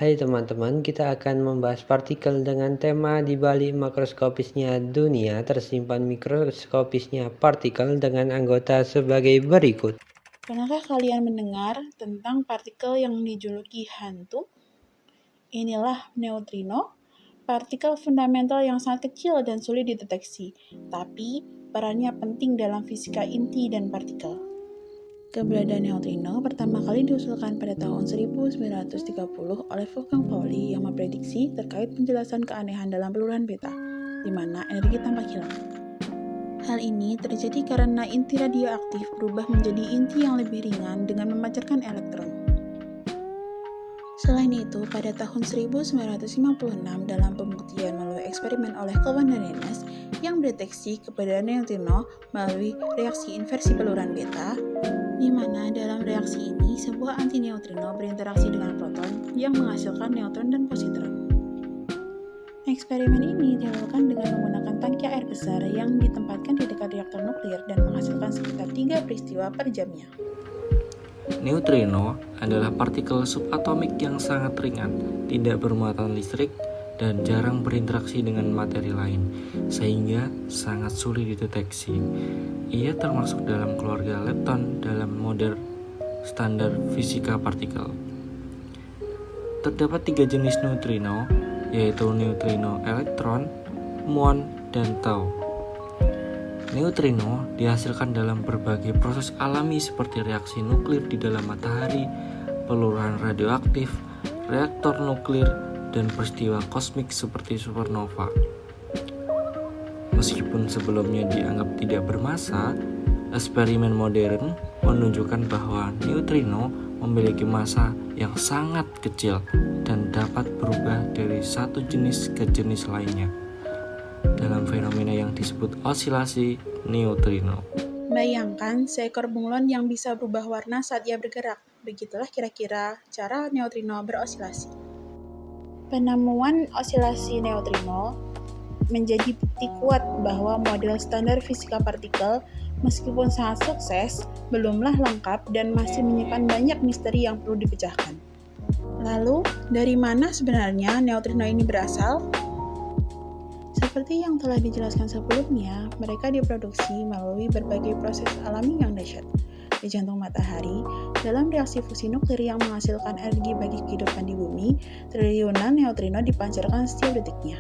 Hai teman-teman, kita akan membahas partikel dengan tema di balik makroskopisnya dunia tersimpan mikroskopisnya partikel dengan anggota sebagai berikut. Pernahkah kalian mendengar tentang partikel yang dijuluki hantu? Inilah neutrino, partikel fundamental yang sangat kecil dan sulit dideteksi, tapi perannya penting dalam fisika inti dan partikel. Keberadaan neutrino pertama kali diusulkan pada tahun 1930 oleh Wolfgang Pauli yang memprediksi terkait penjelasan keanehan dalam peluruhan beta, di mana energi tampak hilang. Hal ini terjadi karena inti radioaktif berubah menjadi inti yang lebih ringan dengan memancarkan elektron. Selain itu, pada tahun 1956 dalam pembuktian melalui eksperimen oleh Cowan dan Innes yang mendeteksi keberadaan neutrino melalui reaksi inversi peluruhan beta, di mana dalam reaksi ini sebuah antineutrino berinteraksi dengan proton yang menghasilkan neutron dan positron. Eksperimen ini dilakukan dengan menggunakan tangki air besar yang ditempatkan di dekat reaktor nuklir dan menghasilkan sekitar 3 peristiwa per jamnya. Neutrino adalah partikel subatomik yang sangat ringan, tidak bermuatan listrik, dan jarang berinteraksi dengan materi lain, sehingga sangat sulit dideteksi. Ia termasuk dalam keluarga lepton dalam model standar fisika partikel. Terdapat 3 jenis neutrino, yaitu neutrino elektron, muon, dan tau. Neutrino dihasilkan dalam berbagai proses alami seperti reaksi nuklir di dalam matahari, peluruhan radioaktif, reaktor nuklir, dan peristiwa kosmik seperti supernova. Meskipun sebelumnya dianggap tidak bermassa, eksperimen modern menunjukkan bahwa neutrino memiliki massa yang sangat kecil dan dapat berubah dari satu jenis ke jenis lainnya dalam fenomena yang disebut osilasi neutrino. Bayangkan seekor bunglon yang bisa berubah warna saat ia bergerak. Begitulah kira-kira cara neutrino berosilasi. Penemuan osilasi neutrino menjadi bukti kuat bahwa model standar fisika partikel, meskipun sangat sukses, belumlah lengkap dan masih menyimpan banyak misteri yang perlu dipecahkan. Lalu, dari mana sebenarnya neutrino ini berasal? Seperti yang telah dijelaskan sebelumnya, mereka diproduksi melalui berbagai proses alami yang dahsyat. Di jantung matahari, dalam reaksi fusi nuklir yang menghasilkan energi bagi kehidupan di bumi, triliunan neutrino dipancarkan setiap detiknya.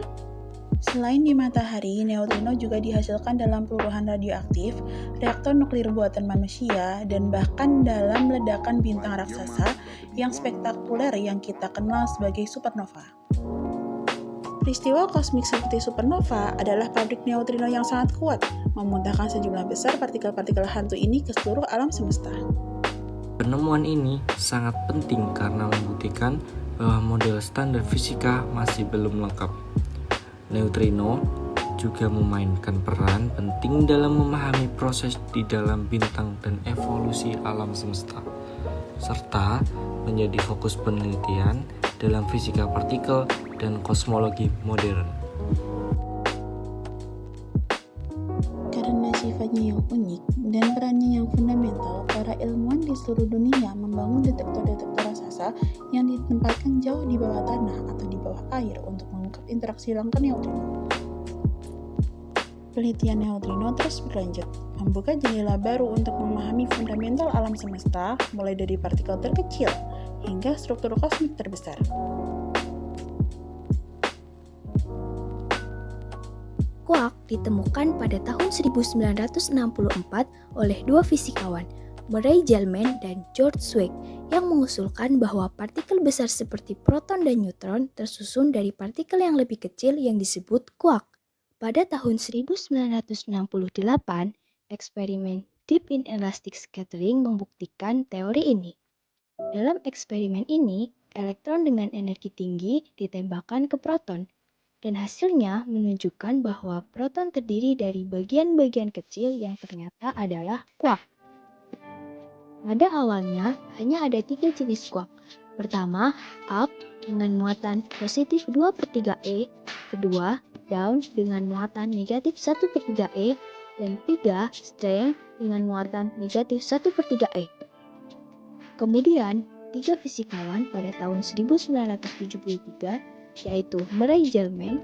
Selain di matahari, neutrino juga dihasilkan dalam peluruhan radioaktif, reaktor nuklir buatan manusia, dan bahkan dalam ledakan bintang raksasa yang spektakuler yang kita kenal sebagai supernova. Peristiwa kosmik seperti supernova adalah pabrik neutrino yang sangat kuat, memuntahkan sejumlah besar partikel-partikel hantu ini ke seluruh alam semesta. Penemuan ini sangat penting karena membuktikan bahwa model standar fisika masih belum lengkap. Neutrino juga memainkan peran penting dalam memahami proses di dalam bintang dan evolusi alam semesta, serta menjadi fokus penelitian dalam fisika partikel dan kosmologi modern. Karena sifatnya yang unik dan perannya yang fundamental, para ilmuwan di seluruh dunia membangun detektor-detektor raksasa yang ditempatkan jauh di bawah tanah atau di bawah air untuk mengungkap interaksi langka neutrino. Penelitian neutrino terus berlanjut, membuka jendela baru untuk memahami fundamental alam semesta, mulai dari partikel terkecil hingga struktur kosmik terbesar. Quark ditemukan pada tahun 1964 oleh dua fisikawan, Murray Gell-Mann dan George Swig, yang mengusulkan bahwa partikel besar seperti proton dan neutron tersusun dari partikel yang lebih kecil yang disebut quark. Pada tahun 1968, eksperimen Deep Inelastic Scattering membuktikan teori ini. Dalam eksperimen ini, elektron dengan energi tinggi ditembakkan ke proton, dan hasilnya menunjukkan bahwa proton terdiri dari bagian-bagian kecil yang ternyata adalah quark. Pada awalnya, hanya ada 3 jenis quark. Pertama, up dengan muatan positif 2/3 E, kedua, down dengan muatan negatif 1/3 E, dan 3, strength dengan muatan negatif 1/3 E. Kemudian, tiga fisikawan pada tahun 1973, yaitu Murray Gell-Mann,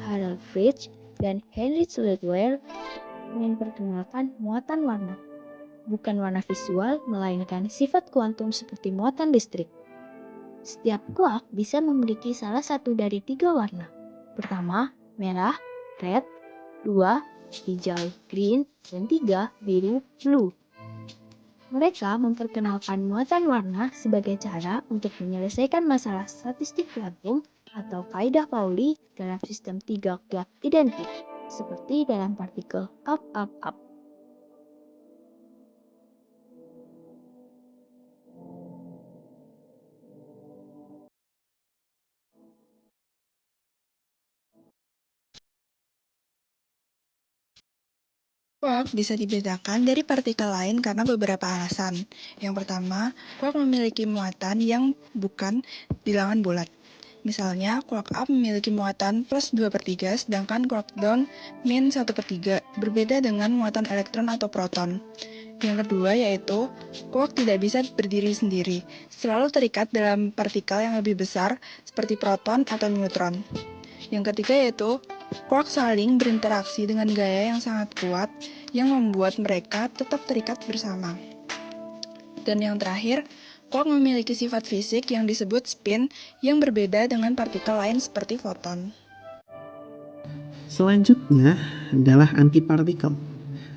Harold Frisch, dan Heinrich Ludwig, memperkenalkan muatan warna. Bukan warna visual, melainkan sifat kuantum seperti muatan listrik. Setiap quark bisa memiliki salah satu dari tiga warna. Pertama, merah, red. Dua, hijau, green. Dan tiga, biru, blue. Mereka memperkenalkan muatan warna sebagai cara untuk menyelesaikan masalah statistik kuantum atau kaidah Pauli dalam sistem tiga quark identik, seperti dalam partikel up. Quark bisa dibedakan dari partikel lain karena beberapa alasan. Yang pertama, quark memiliki muatan yang bukan bilangan bulat. Misalnya, quark up memiliki muatan plus 2/3, sedangkan quark down min 1/3, berbeda dengan muatan elektron atau proton. Yang kedua yaitu, quark tidak bisa berdiri sendiri, selalu terikat dalam partikel yang lebih besar seperti proton atau neutron. Yang ketiga yaitu, quark saling berinteraksi dengan gaya yang sangat kuat yang membuat mereka tetap terikat bersama. Dan yang terakhir, quark memiliki sifat fisik yang disebut spin yang berbeda dengan partikel lain seperti foton. Selanjutnya adalah antipartikel.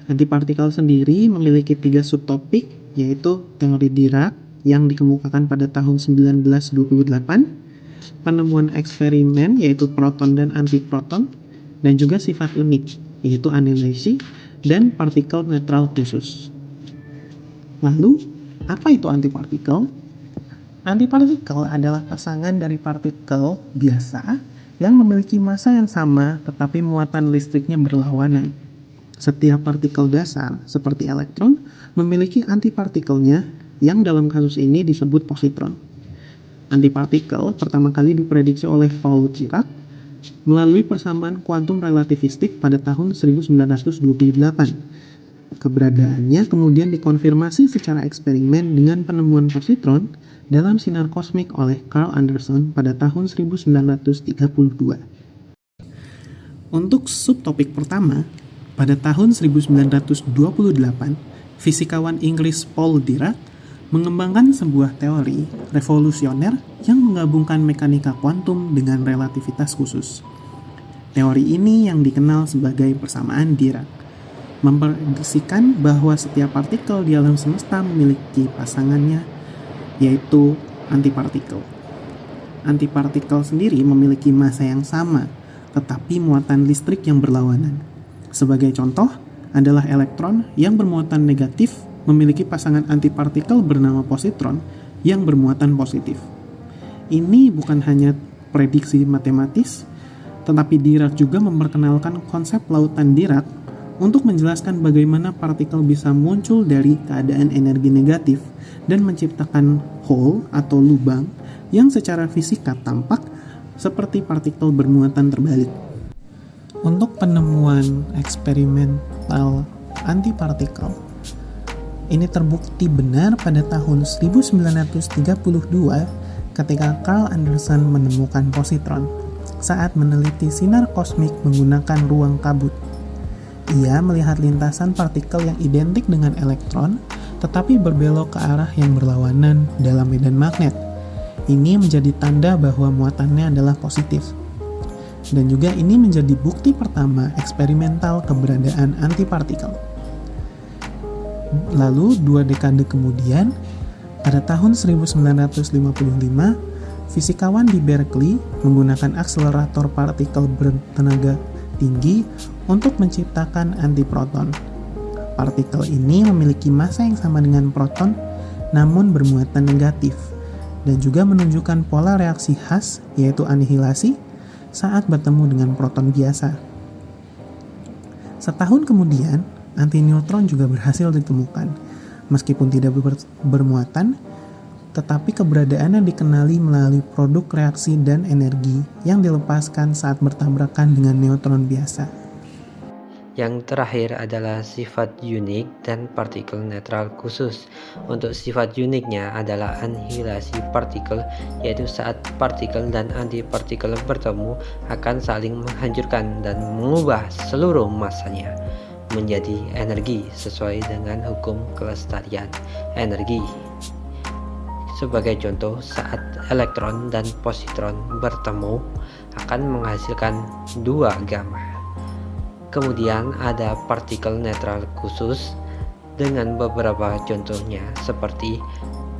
Antipartikel sendiri memiliki 3 subtopik, yaitu teori Dirac yang dikemukakan pada tahun 1928, penemuan eksperimen yaitu proton dan antiproton, dan juga sifat unik yaitu anilasi dan partikel netral khusus. Lalu, apa itu antipartikel? Antipartikel adalah pasangan dari partikel biasa yang memiliki massa yang sama tetapi muatan listriknya berlawanan. Setiap partikel dasar, seperti elektron, memiliki antipartikelnya yang dalam kasus ini disebut positron. Antipartikel pertama kali diprediksi oleh Paul Dirac melalui persamaan kuantum relativistik pada tahun 1928. Keberadaannya kemudian dikonfirmasi secara eksperimen dengan penemuan positron dalam sinar kosmik oleh Carl Anderson pada tahun 1932. Untuk subtopik pertama, pada tahun 1928, fisikawan Inggris Paul Dirac mengembangkan sebuah teori revolusioner yang menggabungkan mekanika kuantum dengan relativitas khusus. Teori ini yang dikenal sebagai persamaan Dirac, memprediksikan bahwa setiap partikel di alam semesta memiliki pasangannya, yaitu antipartikel. Antipartikel sendiri memiliki massa yang sama, tetapi muatan listrik yang berlawanan. Sebagai contoh adalah elektron yang bermuatan negatif memiliki pasangan antipartikel bernama positron yang bermuatan positif. Ini bukan hanya prediksi matematis, tetapi Dirac juga memperkenalkan konsep lautan Dirac untuk menjelaskan bagaimana partikel bisa muncul dari keadaan energi negatif dan menciptakan hole atau lubang yang secara fisika tampak seperti partikel bermuatan terbalik. Untuk penemuan eksperimental antipartikel, ini terbukti benar pada tahun 1932 ketika Carl Anderson menemukan positron saat meneliti sinar kosmik menggunakan ruang kabut. Ia melihat lintasan partikel yang identik dengan elektron tetapi berbelok ke arah yang berlawanan dalam medan magnet. Ini menjadi tanda bahwa muatannya adalah positif. Dan juga ini menjadi bukti pertama eksperimental keberadaan antipartikel. Lalu 2 dekade kemudian, pada tahun 1955, fisikawan di Berkeley menggunakan akselerator partikel bertenaga tinggi untuk menciptakan antiproton. Partikel ini memiliki massa yang sama dengan proton, namun bermuatan negatif, dan juga menunjukkan pola reaksi khas, yaitu anihilasi, saat bertemu dengan proton biasa. Setahun kemudian, antineutron juga berhasil ditemukan. Meskipun tidak bermuatan, tetapi keberadaannya dikenali melalui produk reaksi dan energi yang dilepaskan saat bertabrakan dengan neutron biasa. Yang terakhir adalah sifat unik dan partikel netral khusus. Untuk sifat uniknya adalah anihilasi partikel, yaitu saat partikel dan antipartikel bertemu akan saling menghancurkan dan mengubah seluruh massanya menjadi energi sesuai dengan hukum kelestarian energi. Sebagai contoh, saat elektron dan positron bertemu akan menghasilkan 2 gamma. Kemudian ada partikel netral khusus dengan beberapa contohnya seperti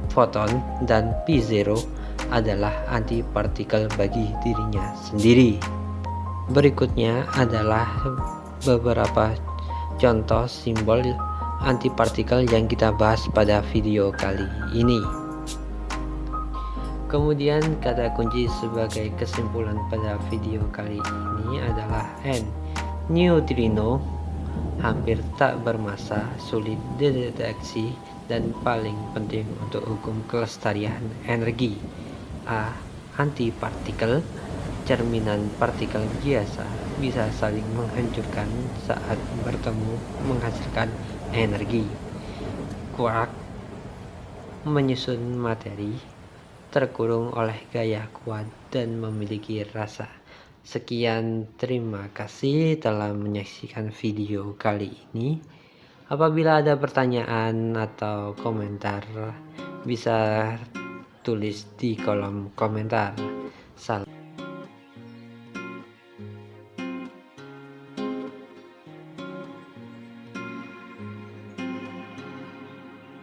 foton dan P0 adalah antipartikel bagi dirinya sendiri. Berikutnya adalah beberapa contoh simbol antipartikel yang kita bahas pada video kali ini. Kemudian kata kunci sebagai kesimpulan pada video kali ini adalah N. Neutrino hampir tak bermassa, sulit dideteksi, dan paling penting untuk hukum kelestarian energi. A. Antipartikel, cerminan partikel biasa, bisa saling menghancurkan saat bertemu menghasilkan energi. Quark, menyusun materi, terkurung oleh gaya kuat dan memiliki rasa. Sekian, terima kasih telah menyaksikan video kali ini. Apabila ada pertanyaan atau komentar, bisa tulis di kolom komentar. Salam.